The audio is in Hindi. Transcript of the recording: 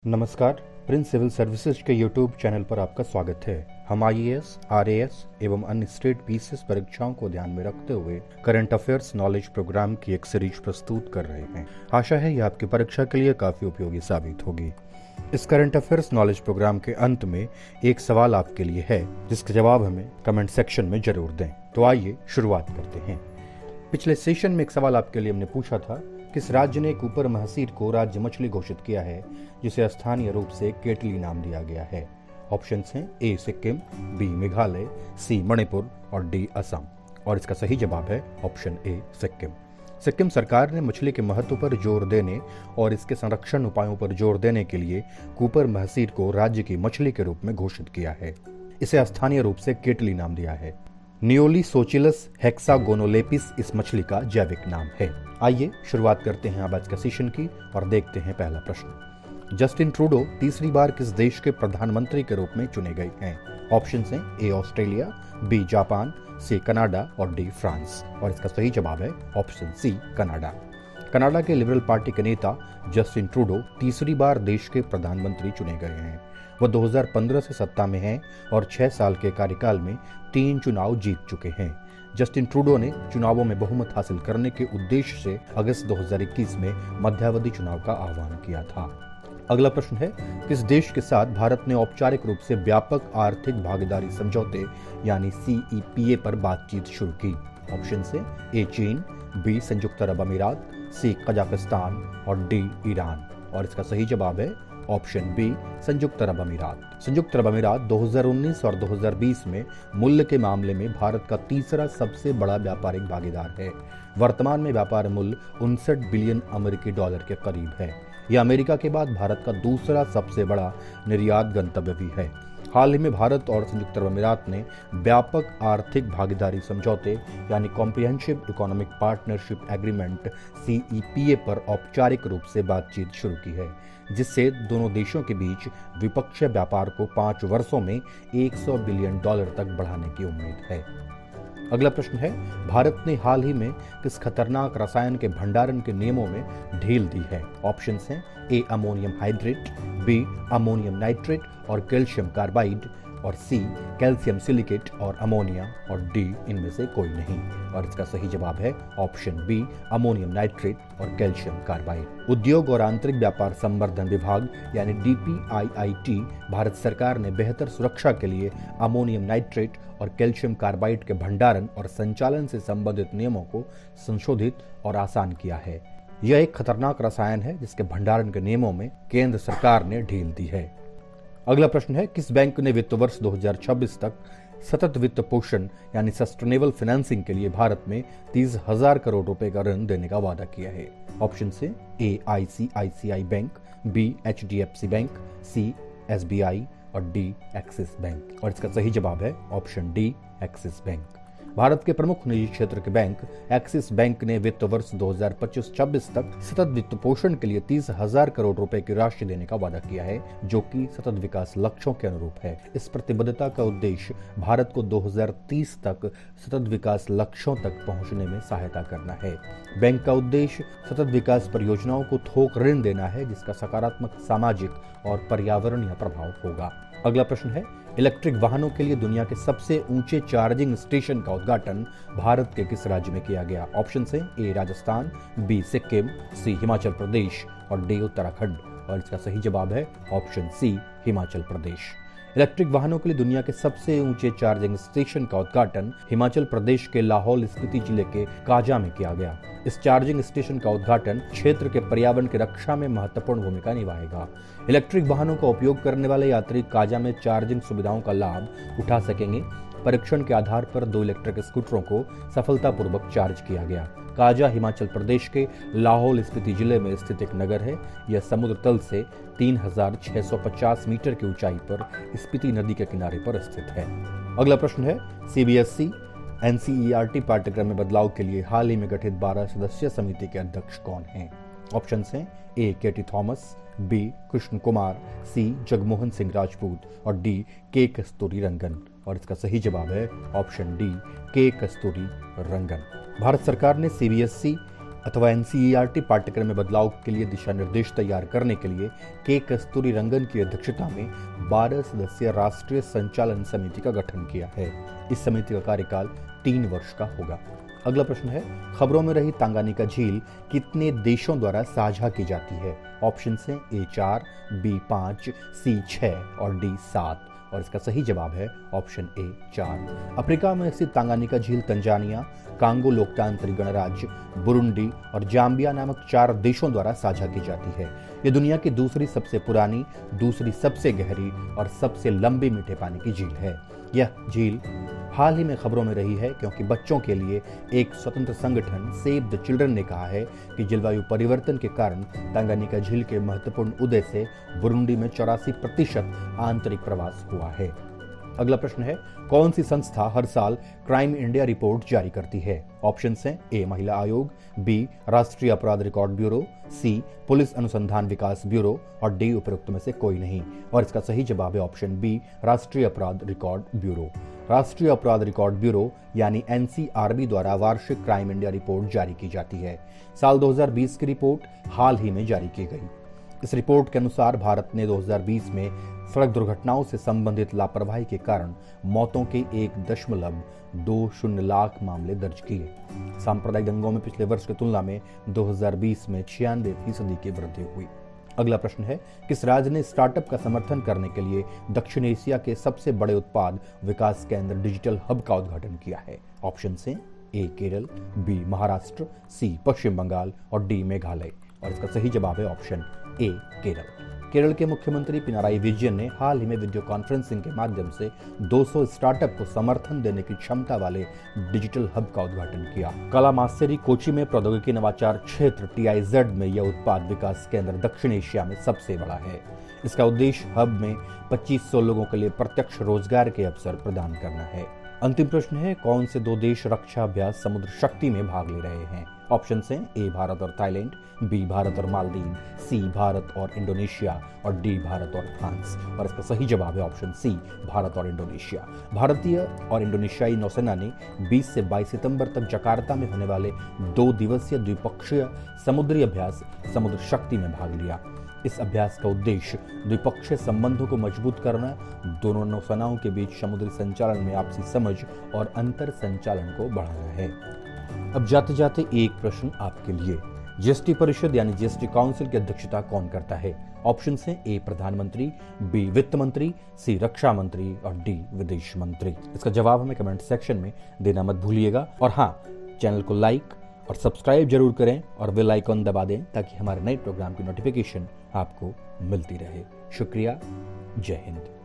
नमस्कार। प्रिंस सिविल सर्विसेज के यूट्यूब चैनल पर आपका स्वागत है। हम आईएएस, आरएएस एवं अन्य स्टेट पीसीएस परीक्षाओं को ध्यान में रखते हुए करंट अफेयर्स नॉलेज प्रोग्राम की एक सीरीज प्रस्तुत कर रहे हैं। आशा है यह आपकी परीक्षा के लिए काफी उपयोगी साबित होगी। इस करंट अफेयर्स नॉलेज प्रोग्राम के अंत में एक सवाल आपके लिए है, जिसका जवाब हमें कमेंट सेक्शन में जरूर दें। तो आइए शुरुआत करते हैं। पिछले सेशन में एक सवाल आपके लिए हमने पूछा था, किस राज्य ने कूपर महसीर को राज्य मछली घोषित किया है, जिसे स्थानीय रूप से केटली नाम दिया गया है। ऑप्शंस हैं ए सिक्किम, बी मेघालय, सी मणिपुर और डी असम। और इसका सही जवाब है ऑप्शन ए सिक्किम। सिक्किम सरकार ने मछली के महत्व पर जोर देने और इसके संरक्षण उपायों पर जोर देने के लिए कूपर महसीर को राज्य की मछली के रूप में घोषित किया है। इसे स्थानीय रूप से केटली नाम दिया है। नियोलीसोचिलस हेक्सागोनोलेपिस इस मछली का जैविक नाम है। आइए शुरुआत करते हैं आज के सेशन की और देखते हैं पहला प्रश्न। जस्टिन ट्रूडो तीसरी बार किस देश के प्रधानमंत्री के रूप में चुने गए हैं? ऑप्शन हैं A Australia, B Japan, C Canada और डी फ्रांस। और इसका सही जवाब है ऑप्शन सी कनाडा। कनाडा के लिबरल पार्टी के नेता जस्टिन ट्रूडो तीसरी बार देश के प्रधानमंत्री चुने गए हैं। वह 2015 से सत्ता में हैं और 6 साल के कार्यकाल में 3 चुनाव जीत चुके हैं। जस्टिन ट्रूडो ने चुनावों में बहुमत हासिल करने के उद्देश्य से अगस्त 2021 में मध्यावधि चुनाव का आह्वान किया था। अगला प्रश्न है, किस देश के साथ भारत ने औपचारिक रूप से व्यापक आर्थिक भागीदारी समझौते यानी CEPA पर बातचीत शुरू की? ऑप्शन से ए चीन, बी संयुक्त अरब अमीरात, सी कजाकिस्तान और डी ईरान। और इसका सही जवाब है ऑप्शन बी संयुक्त अरब अमीरात। संयुक्त अरब अमीरात 2019 और 2020 में मूल्य के मामले में भारत का तीसरा सबसे बड़ा व्यापारिक भागीदार है। वर्तमान में व्यापार मूल्य 59 बिलियन अमेरिकी डॉलर के करीब है। यह अमेरिका के बाद भारत का दूसरा सबसे बड़ा निर्यात गंतव्य भी है। हाल ही में भारत और संयुक्त अरब अमीरात ने व्यापक आर्थिक भागीदारी समझौते यानी comprehensive economic partnership agreement CEPA पर औपचारिक रूप से बातचीत शुरू की है, जिससे दोनों देशों के बीच द्विपक्षीय व्यापार को 5 वर्षों में 100 बिलियन डॉलर तक बढ़ाने की उम्मीद है। अगला प्रश्न है, भारत ने हाल ही में किस खतरनाक रसायन के भंडारण के नियमों में ढील दी है? ऑप्शंस हैं A ammonium hydrate, B ammonium nitrate और कैल्शियम कार्बाइड और सी कैल्शियम सिलिकेट और अमोनिया और डी इनमें से कोई नहीं। और इसका सही जवाब है ऑप्शन बी अमोनियम नाइट्रेट और कैल्शियम कार्बाइड। उद्योग और आंतरिक व्यापार संवर्धन विभाग यानी DPIIT भारत सरकार ने बेहतर सुरक्षा के लिए अमोनियम नाइट्रेट और कैल्शियम कार्बाइड के भंडारण और संचालन से संबंधित नियमों को संशोधित और आसान किया है। यह एक खतरनाक रसायन है जिसके भंडारण के नियमों में केंद्र सरकार ने ढील दी है। अगला प्रश्न है, किस बैंक ने वित्त वर्ष 2026 तक सतत वित्त पोषण यानी सस्टेनेबल फाइनेंसिंग के लिए भारत में 30,000 करोड़ रुपए का ऋण देने का वादा किया है? ऑप्शन से A ICICI bank, B HDFC bank, C SBI और डी एक्सिस बैंक। और इसका सही जवाब है ऑप्शन डी एक्सिस बैंक। भारत के प्रमुख निजी क्षेत्र के बैंक एक्सिस बैंक ने वित्त वर्ष 2025-26 तक सतत वित्त पोषण के लिए 30,000 करोड़ रुपए की राशि देने का वादा किया है, जो कि सतत विकास लक्ष्यों के अनुरूप है। इस प्रतिबद्धता का उद्देश्य भारत को 2030 तक सतत विकास लक्ष्यों तक पहुंचने में सहायता करना है। बैंक का उद्देश्य सतत विकास परियोजनाओं को थोक ऋण देना है, जिसका सकारात्मक सामाजिक और पर्यावरणीय प्रभाव होगा। अगला प्रश्न है, इलेक्ट्रिक वाहनों के लिए दुनिया के सबसे ऊंचे चार्जिंग स्टेशन का उद्घाटन भारत के किस राज्य में किया गया? ऑप्शन है ए राजस्थान, बी सिक्किम, सी हिमाचल प्रदेश और डी उत्तराखंड। और इसका सही जवाब है ऑप्शन सी हिमाचल प्रदेश। इलेक्ट्रिक वाहनों के लिए दुनिया के सबसे ऊंचे चार्जिंग स्टेशन का उद्घाटन हिमाचल प्रदेश के लाहौल स्पीति जिले के काजा में किया गया। इस चार्जिंग स्टेशन का उद्घाटन क्षेत्र के पर्यावरण की रक्षा में महत्वपूर्ण भूमिका निभाएगा। इलेक्ट्रिक वाहनों का उपयोग करने वाले यात्री काजा में चार्जिंग सुविधाओं का लाभ उठा सकेंगे। परीक्षण के आधार पर 2 इलेक्ट्रिक स्कूटरों को सफलतापूर्वक चार्ज किया गया। काजा हिमाचल प्रदेश के लाहौल स्पीति जिले में स्थित एक नगर है। यह समुद्र तल से 3,650 मीटर की ऊंचाई पर स्पीति नदी के किनारे पर स्थित है। अगला प्रश्न है, CBSE NCERT पाठ्यक्रम में बदलाव के लिए हाल ही में गठित 12 सदस्यीय समिति के अध्यक्ष कौन हैं? ऑप्शन हैं A KT Thomas, B Krishna Kumar, C Jagmohan Singh Rajput और डी के कस्तूरी रंगन। और इसका सही जवाब है ऑप्शन डी के कस्तूरी रंगन। भारत सरकार ने CBSE अथवा एनसीईआरटी पाठ्यक्रम में बदलाव के लिए दिशा निर्देश तैयार करने के लिए के कस्तूरी रंगन की अध्यक्षता में 12 सदस्यीय राष्ट्रीय संचालन समिति का गठन किया है। इस समिति का कार्यकाल 3 वर्ष का होगा। अगला प्रश्न है, खबरों में रही तांगानिका झील कितने देशों द्वारा साझा की जाती है? ऑप्शन है A4, B5, C6 और D7 और इसका सही जवाब है ऑप्शन A4। अफ्रीका में स्थित तांगानिका झील तंजानिया, कांगो लोकतांत्रिक गणराज्य, बुरुंडी और जाम्बिया नामक 4 देशों द्वारा साझा की जाती है। यह दुनिया की दूसरी सबसे पुरानी, दूसरी सबसे गहरी और सबसे लंबी मीठे पानी की झील है। यह झील हाल ही में खबरों में रही है क्योंकि बच्चों के लिए एक स्वतंत्र संगठन सेव द चिल्ड्रन ने कहा है कि जलवायु परिवर्तन के कारण तांगानिका झील के महत्वपूर्ण उदय से बुरुंडी में 84% आंतरिक प्रवास हुआ है। अगला प्रश्न है, कौन सी संस्था हर साल क्राइम इंडिया रिपोर्ट जारी करती है? ऑप्शन हैं ए महिला आयोग, बी राष्ट्रीय अपराध रिकॉर्ड ब्यूरो, सी पुलिस अनुसंधान विकास ब्यूरो और डी उपरोक्त में से कोई नहीं और इसका सही जवाब है ऑप्शन बी राष्ट्रीय अपराध रिकॉर्ड ब्यूरो। राष्ट्रीय अपराध रिकॉर्ड ब्यूरो यानी एनसीआरबी द्वारा वार्षिक क्राइम इंडिया रिपोर्ट जारी की जाती है। साल 2020 की रिपोर्ट हाल ही में जारी की गई। इस रिपोर्ट के अनुसार भारत ने 2020 में सड़क दुर्घटनाओं से संबंधित लापरवाही के कारण मौतों के 1.20 लाख मामले दर्ज किए। सांप्रदायिक दंगों में पिछले वर्ष की तुलना में 2020 में 96% की वृद्धि हुई। अगला प्रश्न है, किस राज्य ने स्टार्टअप का समर्थन करने के लिए दक्षिण एशिया के सबसे बड़े उत्पाद विकास केंद्र डिजिटल हब का उद्घाटन किया है? ऑप्शन से ए केरल, बी महाराष्ट्र, सी पश्चिम बंगाल और डी मेघालय और इसका सही जवाब है ऑप्शन ए केरल। केरल के मुख्यमंत्री पिनाराई विजयन ने हाल ही में वीडियो कॉन्फ्रेंसिंग के माध्यम से 200 स्टार्टअप को समर्थन देने की क्षमता वाले डिजिटल हब का उद्घाटन किया। कालामासेरी कोची में प्रौद्योगिकी नवाचार क्षेत्र TIZ में यह उत्पाद विकास केंद्र दक्षिण एशिया में सबसे बड़ा है। इसका उद्देश्य हब में 2500 लोगों के लिए प्रत्यक्ष रोजगार के अवसर प्रदान करना है। अंतिम प्रश्न है, कौन से 2 देश रक्षा अभ्यास समुद्र शक्ति में भाग ले रहे हैं? ऑप्शन हैं ए भारत और थाईलैंड, बी भारत और मालदीव, सी भारत और इंडोनेशिया और डी भारत और फ्रांस और इसका सही जवाब है ऑप्शन सी भारत और इंडोनेशिया। भारतीय और इंडोनेशियाई नौसेना ने 20 से 22 सितंबर तक जकार्ता में होने वाले 2 दिवसीय द्विपक्षीय समुद्री अभ्यास समुद्र शक्ति में भाग लिया। इस अभ्यास का उद्देश्य द्विपक्षीय संबंधों को मजबूत करना, दोनों नौसेनाओं के बीच समुद्री संचालन में आपसी समझ और अंतर संचालन को बढ़ाना है। अब जाते जाते एक प्रश्न आपके लिए, जीएसटी परिषद यानी जीएसटी काउंसिल की अध्यक्षता कौन करता है? ऑप्शन हैं ए प्रधानमंत्री, बी वित्त मंत्री, सी रक्षा मंत्री और डी विदेश मंत्री। इसका जवाब हमें कमेंट सेक्शन में देना मत भूलिएगा और हाँ, चैनल को लाइक और सब्सक्राइब जरूर करें और बेल आइकन दबा दें ताकि हमारे नए प्रोग्राम की नोटिफिकेशन आपको मिलती रहे। शुक्रिया, जय हिंद।